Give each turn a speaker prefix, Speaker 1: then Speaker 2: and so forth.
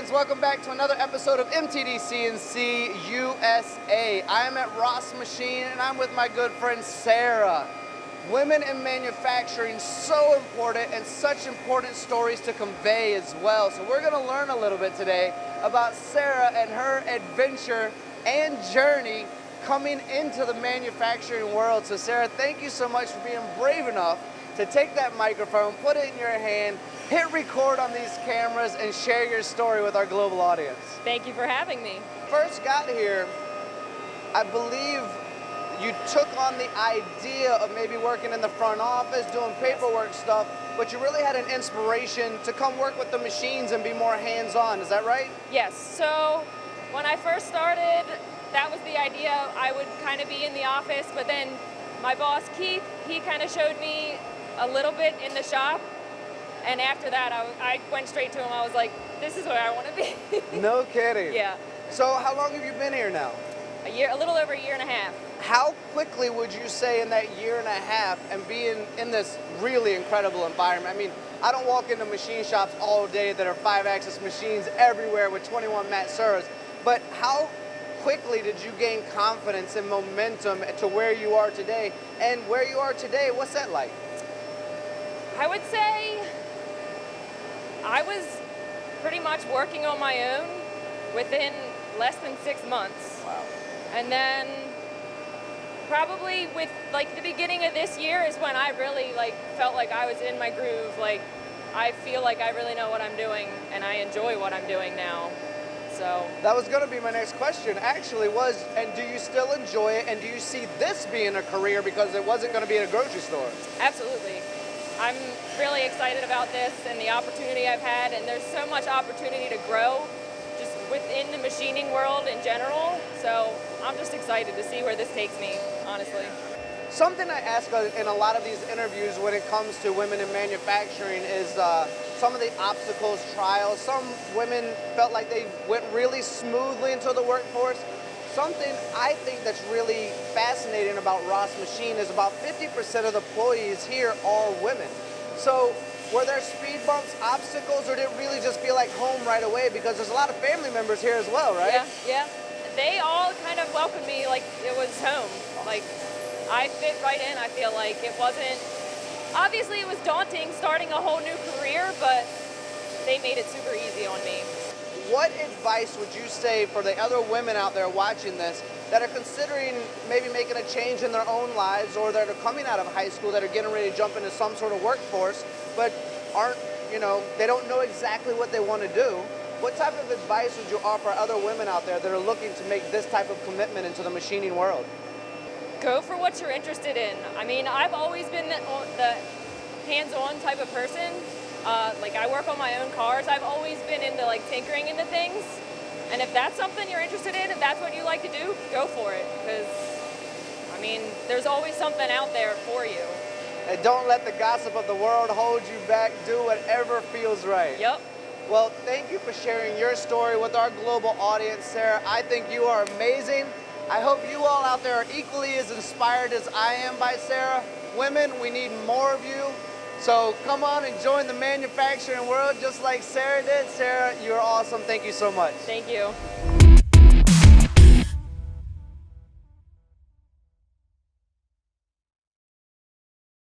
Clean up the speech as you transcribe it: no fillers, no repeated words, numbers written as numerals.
Speaker 1: friends, welcome back to another episode of MTD CNC USA. I am at Ross Machine and I'm with my good friend Sarah. Women in manufacturing, so important and such important stories to convey as well. So we're gonna learn a little bit today about Sarah and her adventure and journey coming into the manufacturing world. So Sarah, thank you so much for being brave enough to take that microphone, put it in your hand, hit record on these cameras, and share your story with our global audience.
Speaker 2: Thank you for having me.
Speaker 1: First got here, I believe you took on the idea of maybe working in the front office, doing paperwork stuff, but you really had an inspiration to come work with the machines and be more hands-on, is that right?
Speaker 2: Yes, so when I first started, that was the idea. I would kind of be in the office, but then my boss, Keith, he kind of showed me a little bit in the shop, and after that I went straight to him. I was like, this is where I want to be.
Speaker 1: No kidding.
Speaker 2: Yeah.
Speaker 1: So how long have you been here now?
Speaker 2: A little over a year and a half.
Speaker 1: How quickly would you say in that year and a half and being in this really incredible environment? I mean, I don't walk into machine shops all day that are 5-axis machines everywhere with 21 Matsuras, but how quickly did you gain confidence and momentum to where you are today? And where you are today, what's that like?
Speaker 2: I would say I was pretty much working on my own within less than 6 months.
Speaker 1: Wow.
Speaker 2: And then probably with like the beginning of this year is when I really felt like I was in my groove. Like I feel like I really know what I'm doing and I enjoy what I'm doing now. So
Speaker 1: that was going to be my next question actually was, and do you still enjoy it, and do you see this being a career because it wasn't going to be in a grocery store?
Speaker 2: Absolutely. I'm really excited about this and the opportunity I've had, and there's so much opportunity to grow just within the machining world in general. So I'm just excited to see where this takes me, honestly.
Speaker 1: Something I ask in a lot of these interviews when it comes to women in manufacturing is some of the obstacles, trials. Some women felt like they went really smoothly into the workforce. Something I think that's really fascinating about Ross Machine is about 50% of the employees here are women. So were there speed bumps, obstacles, or did it really just feel like home right away? Because there's a lot of family members here as well, right?
Speaker 2: Yeah. They all kind of welcomed me like it was home. Like I fit right in. I feel like it wasn't, obviously it was daunting starting a whole new career, but they made it super easy on me.
Speaker 1: What advice would you say for the other women out there watching this that are considering maybe making a change in their own lives, or that are coming out of high school, that are getting ready to jump into some sort of workforce, but aren't, they don't know exactly what they want to do? What type of advice would you offer other women out there that are looking to make this type of commitment into the machining world?
Speaker 2: Go for what you're interested in. I mean, I've always been the hands-on type of person. Like I work on my own cars. I've always been into like tinkering into things. And if that's something you're interested in, if that's what you like to do, go for it. Because, I mean, there's always something out there for you.
Speaker 1: And don't let the gossip of the world hold you back. Do whatever feels right.
Speaker 2: Yep.
Speaker 1: Well, thank you for sharing your story with our global audience, Sarah. I think you are amazing. I hope you all out there are equally as inspired as I am by Sarah. Women, we need more of you. So come on and join the manufacturing world just like Sarah did. Sarah, you're awesome. Thank you so much.
Speaker 2: Thank you.